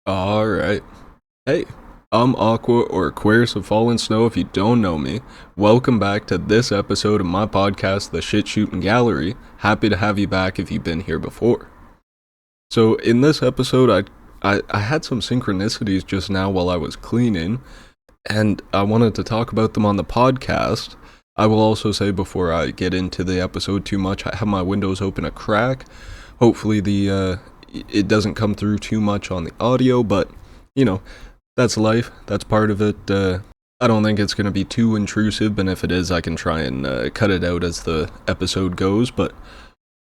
Alright. Hey, I'm Aqua or Aquarius of Fallen Snow if you don't know me. Welcome back to this episode of my podcast, the Shit Shootin Gallery. Happy to have you back if you've been here before. So in this episode, I had some synchronicities just now while I was cleaning, and I wanted to talk about them on the podcast. I will also say before I get into the episode too much, I have my windows open a crack. Hopefully it doesn't come through too much on the audio, but, that's life. That's part of it. I don't think it's going to be too intrusive, and if it is, I can try and cut it out as the episode goes, but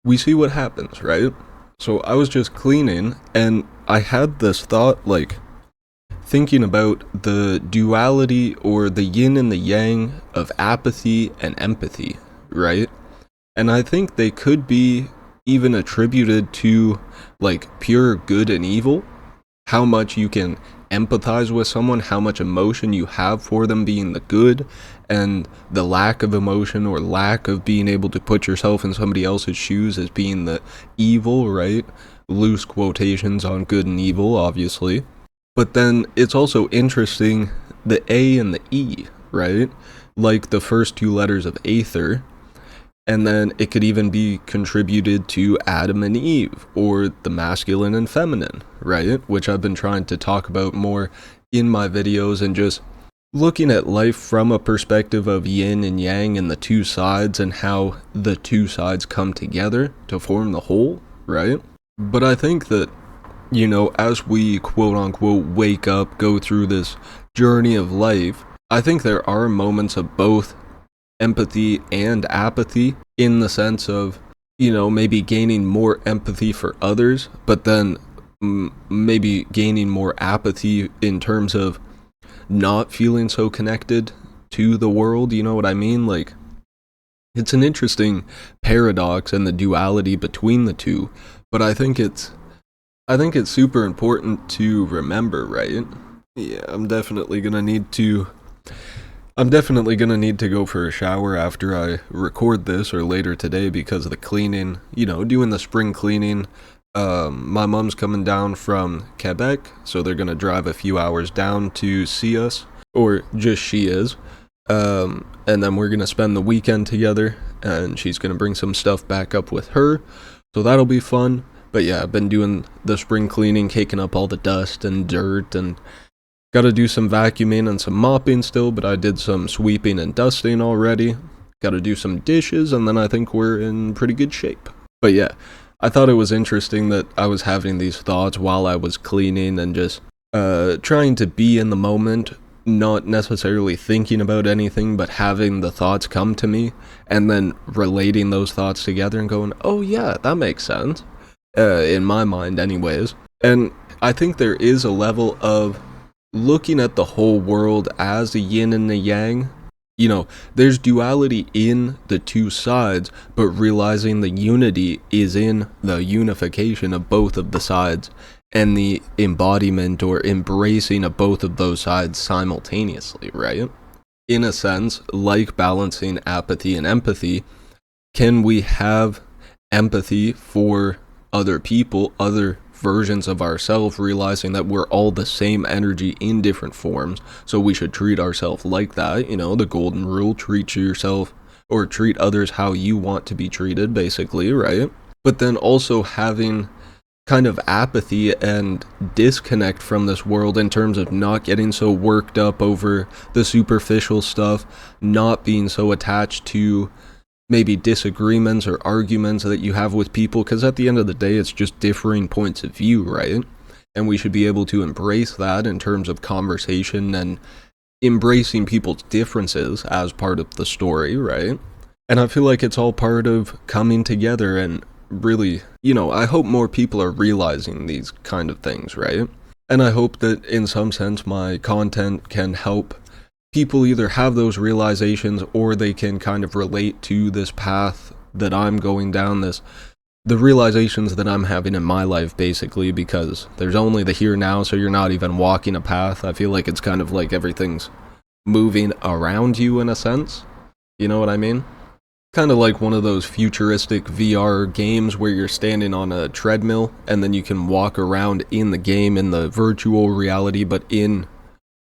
we see what happens, right? So I was just cleaning, and I had this thought, thinking about the duality or the yin and the yang of apathy and empathy, right? And I think they could be even attributed to pure good and evil, how much you can empathize with someone, how much emotion you have for them being the good, and the lack of emotion or lack of being able to put yourself in somebody else's shoes as being the evil, right? Loose quotations on good and evil, obviously. But then it's also interesting, the A and the E, right? Like the first two letters of Aether. And then it could even be contributed to Adam and Eve, or the masculine and feminine, right? Which I've been trying to talk about more in my videos, and just looking at life from a perspective of yin and yang and the two sides, and how the two sides come together to form the whole, right? But I think that, as we quote unquote wake up, go through this journey of life, I think there are moments of both empathy and apathy, in the sense of, maybe gaining more empathy for others, but then maybe gaining more apathy in terms of not feeling so connected to the world, you know what I mean? It's an interesting paradox and the duality between the two, but I think it's super important to remember, right? Yeah, I'm definitely gonna need to go for a shower after I record this, or later today, because of the cleaning, doing the spring cleaning. My mom's coming down from Quebec, so they're gonna drive a few hours down to see us, or just she is. And then we're gonna spend the weekend together, and she's gonna bring some stuff back up with her, so that'll be fun. But yeah, I've been doing the spring cleaning, caking up all the dust and dirt, and gotta do some vacuuming and some mopping still, but I did some sweeping and dusting already. Gotta do some dishes, and then I think we're in pretty good shape. But yeah, I thought it was interesting that I was having these thoughts while I was cleaning, and just trying to be in the moment, not necessarily thinking about anything, but having the thoughts come to me, and then relating those thoughts together and going, oh yeah, that makes sense. In my mind anyways. And I think there is a level of looking at the whole world as the yin and the yang. There's duality in the two sides, but realizing the unity is in the unification of both of the sides, and the embodiment or embracing of both of those sides simultaneously, right? In a sense, like balancing apathy and empathy, can we have empathy for other people, other versions of ourselves, realizing that we're all the same energy in different forms, so we should treat ourselves like that, the golden rule, treat yourself, or treat others how you want to be treated, basically, right? But then also having kind of apathy and disconnect from this world, in terms of not getting so worked up over the superficial stuff, not being so attached to maybe disagreements or arguments that you have with people, because at the end of the day, it's just differing points of view, right? And we should be able to embrace that in terms of conversation, and embracing people's differences as part of the story, right? And I feel like it's all part of coming together, and really, I hope more people are realizing these kind of things, right? And I hope that in some sense my content can help people either have those realizations, or they can kind of relate to this path that I'm going down, the realizations that I'm having in my life, basically, because there's only the here now, so you're not even walking a path. I feel like it's kind of like everything's moving around you in a sense. You know what I mean? kind of like one of those futuristic VR games where you're standing on a treadmill and then you can walk around in the game in the virtual reality, but in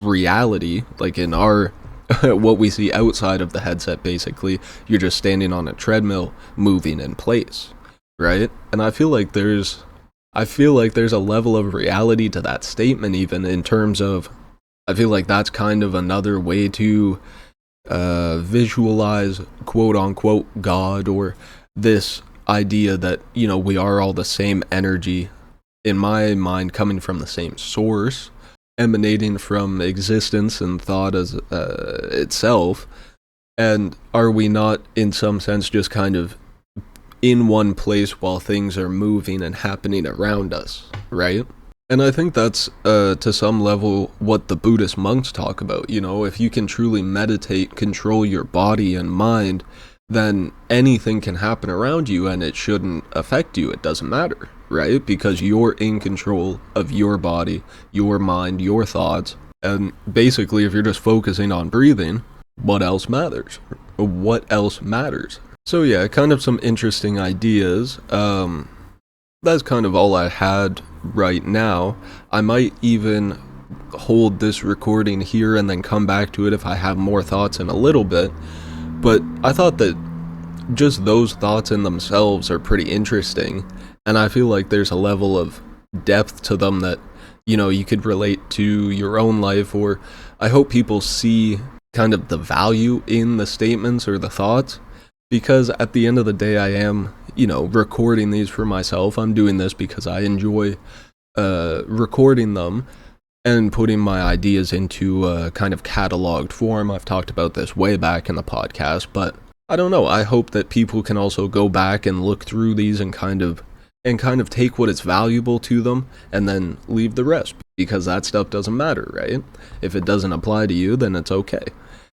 reality, like in our what we see outside of the headset, basically, you're just standing on a treadmill moving in place, right? And I feel like there's a level of reality to that statement, even in terms of, I feel like that's kind of another way to visualize quote unquote God, or this idea that, you know, we are all the same energy, in my mind, coming from the same source, emanating from existence and thought as itself. And are we not, in some sense, just kind of in one place while things are moving and happening around us, right? And I think that's, to some level, what the Buddhist monks talk about. You know, if you can truly meditate, control your body and mind, then anything can happen around you and it shouldn't affect you. It doesn't matter, right? Because you're in control of your body, your mind, your thoughts. And basically, if you're just focusing on breathing, what else matters? What else matters? So yeah, kind of some interesting ideas. That's kind of all I had right now. I might even hold this recording here and then come back to it if I have more thoughts in a little bit. But I thought that just those thoughts in themselves are pretty interesting, and I feel like there's a level of depth to them that, you know, you could relate to your own life, or I hope people see kind of the value in the statements or the thoughts, because at the end of the day, I am, you know, recording these for myself. I'm doing this because I enjoy recording them and putting my ideas into a kind of cataloged form. I've talked about this way back in the podcast, but I don't know. I hope that people can also go back and look through these and kind of take what is valuable to them and then leave the rest, because that stuff doesn't matter, right? If it doesn't apply to you, then it's okay.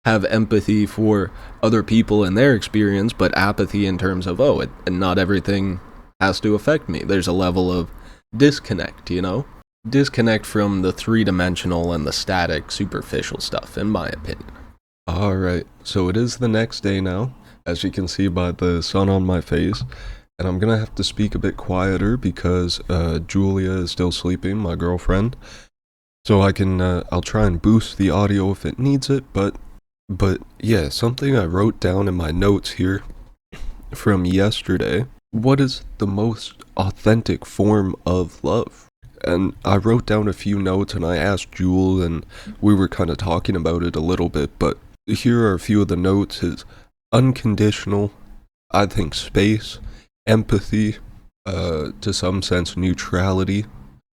Have empathy for other people and their experience, but apathy in terms of, and not everything has to affect me. There's a level of disconnect, you know? Disconnect from the three-dimensional and the static, superficial stuff, in my opinion. Alright, so it is the next day now, as you can see by the sun on my face, and I'm gonna have to speak a bit quieter because Julia is still sleeping, my girlfriend. So I'll try and boost the audio if it needs it, but yeah, something I wrote down in my notes here from yesterday. What is the most authentic form of love? And I wrote down a few notes and I asked Jewel, and we were kind of talking about it a little bit, but here are a few of the notes. Is unconditional, I think space, empathy, to some sense neutrality,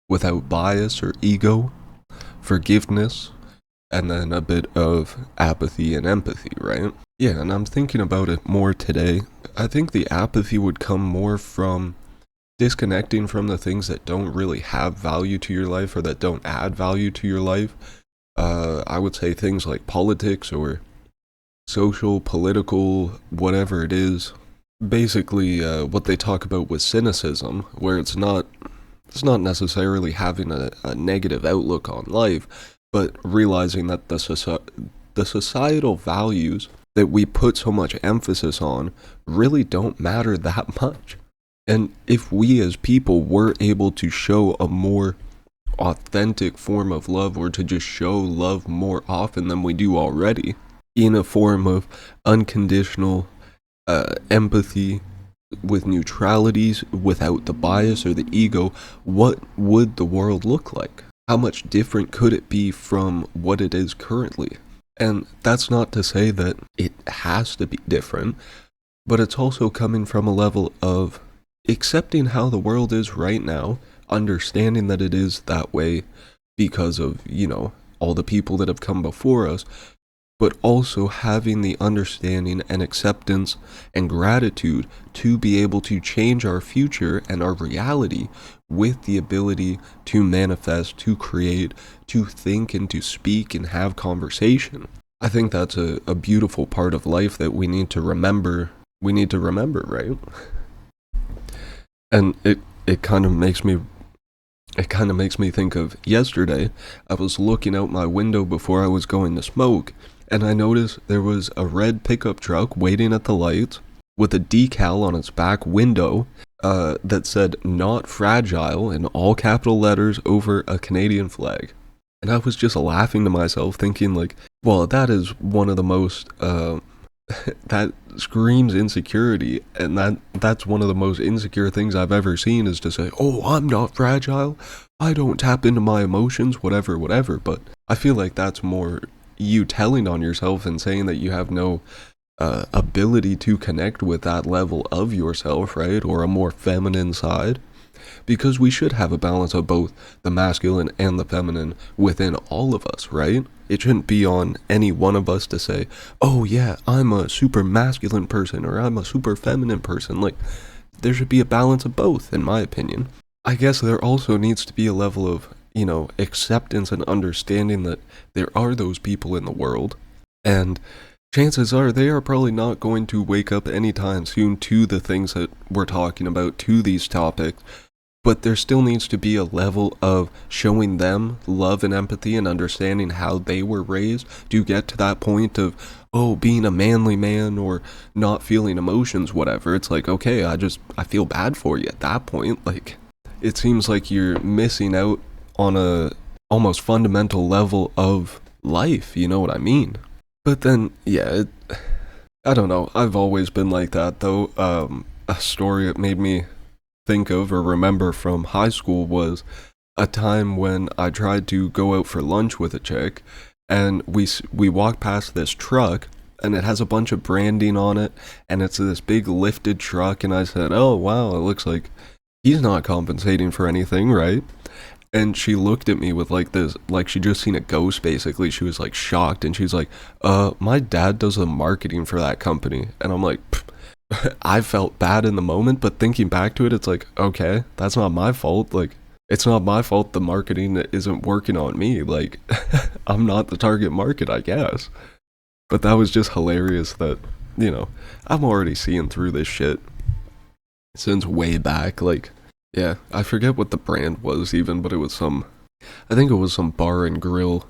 without bias or ego, forgiveness, and then a bit of apathy and empathy, right? Yeah, and I'm thinking about it more today. I think the apathy would come more from disconnecting from the things that don't really have value to your life or that don't add value to your life. I would say things like politics or social, political, whatever it is. Basically, what they talk about with cynicism, where it's not necessarily having a negative outlook on life, but realizing that the societal values that we put so much emphasis on really don't matter that much. And if we as people were able to show a more authentic form of love, or to just show love more often than we do already, in a form of unconditional empathy with neutralities, without the bias or the ego, what would the world look like? How much different could it be from what it is currently? And that's not to say that it has to be different, but it's also coming from a level of accepting how the world is right now, understanding that it is that way because of, you know, all the people that have come before us, but also having the understanding and acceptance and gratitude to be able to change our future and our reality with the ability to manifest, to create, to think and to speak and have conversation. I think that's a beautiful part of life that we need to remember. We need to remember, right? And it kind of makes me think of yesterday. I was looking out my window before I was going to smoke, and I noticed there was a red pickup truck waiting at the lights, with a decal on its back window that said "Not Fragile" in all capital letters over a Canadian flag. And I was just laughing to myself, thinking like, well, that is one of the most, that screams insecurity, and that's one of the most insecure things I've ever seen, is to say, oh, I'm not fragile, I don't tap into my emotions, whatever, but I feel like that's more you telling on yourself and saying that you have no ability to connect with that level of yourself, right, or a more feminine side. Because we should have a balance of both the masculine and the feminine within all of us, right? It shouldn't be on any one of us to say, oh yeah, I'm a super masculine person or I'm a super feminine person. Like, there should be a balance of both, in my opinion. I guess there also needs to be a level of, acceptance and understanding that there are those people in the world. And chances are they are probably not going to wake up anytime soon to the things that we're talking about, to these topics. But there still needs to be a level of showing them love and empathy and understanding how they were raised to get to that point of, oh, being a manly man or not feeling emotions, whatever. It's like, okay, I feel bad for you at that point. Like, it seems like you're missing out on a almost fundamental level of life, you know what I mean? But then, yeah, I don't know. I've always been like that, though. A story that made me think of or remember from high school was a time when I tried to go out for lunch with a chick, and we walked past this truck, and it has a bunch of branding on it, and it's this big lifted truck, and I said, oh wow, it looks like he's not compensating for anything, right? And she looked at me with like this, like she just seen a ghost basically. She was like shocked, and she's like, my dad does the marketing for that company. And I'm like, I felt bad in the moment, but thinking back to it, it's like, okay, that's not my fault. Like, it's not my fault the marketing isn't working on me. Like, I'm not the target market, I guess. But that was just hilarious that, I'm already seeing through this shit since way back. Like, yeah, I forget what the brand was even, but I think it was some bar and grill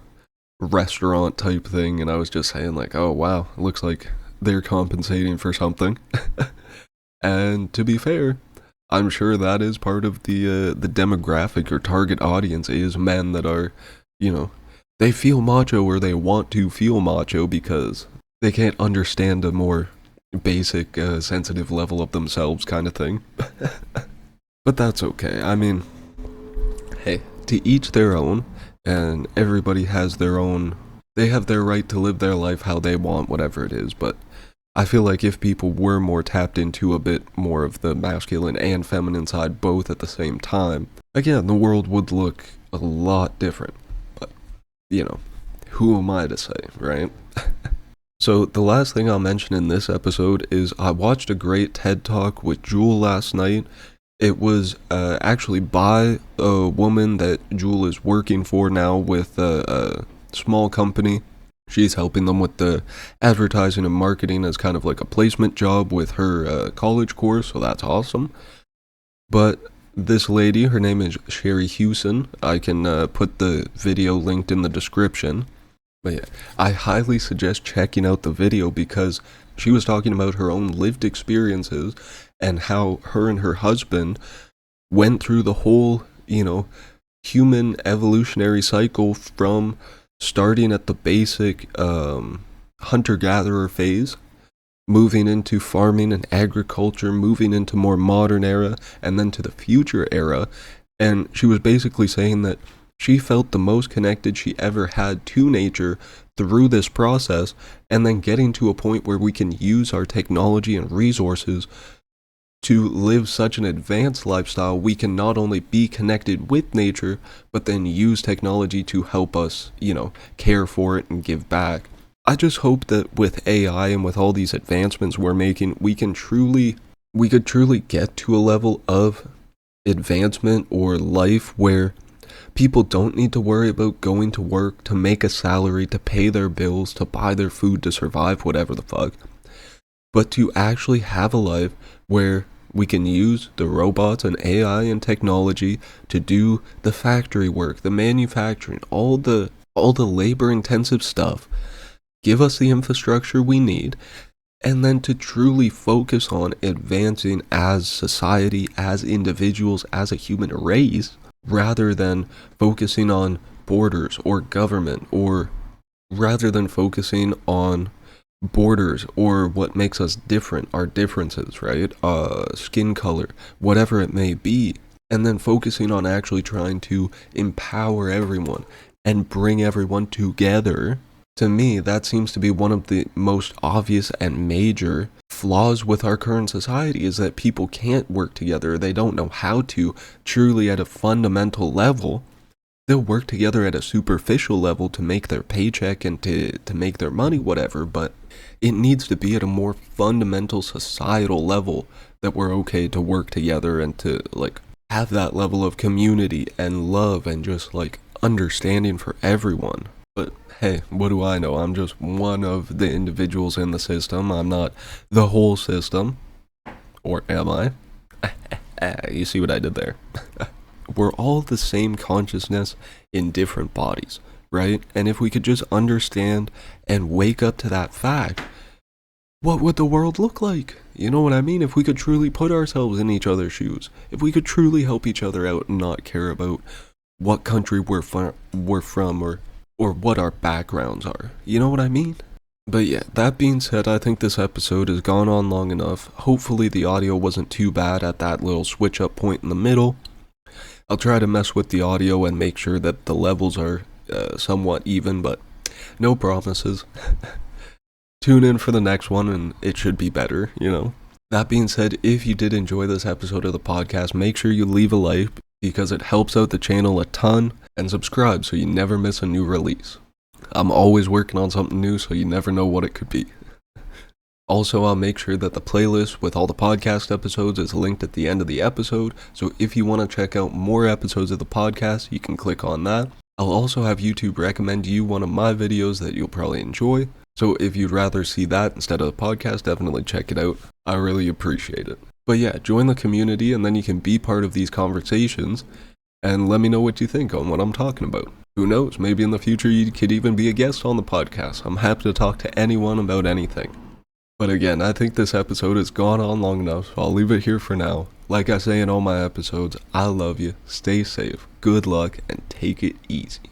restaurant type thing, and I was just saying like, oh wow, it looks like they're compensating for something. And to be fair, I'm sure that is part of the demographic or target audience is men that are, they feel macho or they want to feel macho because they can't understand a more basic, sensitive level of themselves kind of thing. But that's okay. I mean, hey, to each their own, and everybody has their own, they have their right to live their life how they want, whatever it is, but I feel like if people were more tapped into a bit more of the masculine and feminine side both at the same time, again, the world would look a lot different. But, who am I to say, right? So the last thing I'll mention in this episode is I watched a great TED Talk with Jewel last night. It was actually by a woman that Jewel is working for now with a small company. She's helping them with the advertising and marketing as kind of like a placement job with her college course, so that's awesome. But this lady, her name is Shari Hughson. I can put the video linked in the description. But yeah, I highly suggest checking out the video because she was talking about her own lived experiences and how her and her husband went through the whole, human evolutionary cycle from starting at the basic hunter-gatherer phase, moving into farming and agriculture, moving into more modern era, and then to the future era. And she was basically saying that she felt the most connected she ever had to nature through this process, and then getting to a point where we can use our technology and resources to live such an advanced lifestyle. We can not only be connected with nature, but then use technology to help us, care for it and give back. I just hope that with AI and with all these advancements we're making, we could truly get to a level of advancement or life where people don't need to worry about going to work to make a salary, to pay their bills, to buy their food, to survive, whatever the fuck, but to actually have a life where we can use the robots and AI and technology to do the factory work, the manufacturing, all the labor-intensive stuff, give us the infrastructure we need, and then to truly focus on advancing as society, as individuals, as a human race, rather than focusing on borders or government, or rather than focusing on borders or what makes us different, our differences, right? Skin color, whatever it may be, and then focusing on actually trying to empower everyone and bring everyone together. To me, that seems to be one of the most obvious and major flaws with our current society, is that people can't work together. They don't know how to truly at a fundamental level. They'll work together at a superficial level to make their paycheck and to make their money, whatever, but it needs to be at a more fundamental societal level that we're okay to work together and to like have that level of community and love and just like understanding for everyone. But hey, what do I know? I'm just one of the individuals in the system. I'm not the whole system. Or am I? You see what I did there? We're all the same consciousness in different bodies, right? And if we could just understand and wake up to that fact, what would the world look like? You know what I mean? If we could truly put ourselves in each other's shoes, if we could truly help each other out and not care about what country we're from or what our backgrounds are. You know what I mean? But yeah, that being said, I think this episode has gone on long enough. Hopefully the audio wasn't too bad at that little switch up point in the middle. I'll try to mess with the audio and make sure that the levels are somewhat even, but no promises. Tune in for the next one and it should be better, you know. That being said, if you did enjoy this episode of the podcast, make sure you leave a like because it helps out the channel a ton, and subscribe so you never miss a new release. I'm always working on something new, so you never know what it could be. Also, I'll make sure that the playlist with all the podcast episodes is linked at the end of the episode, so if you want to check out more episodes of the podcast, you can click on that. I'll also have YouTube recommend you one of my videos that you'll probably enjoy, so if you'd rather see that instead of the podcast, definitely check it out. I really appreciate it. But yeah, join the community and then you can be part of these conversations and let me know what you think on what I'm talking about. Who knows, maybe in the future you could even be a guest on the podcast. I'm happy to talk to anyone about anything. But again, I think this episode has gone on long enough, so I'll leave it here for now. Like I say in all my episodes, I love you, stay safe, good luck, and take it easy.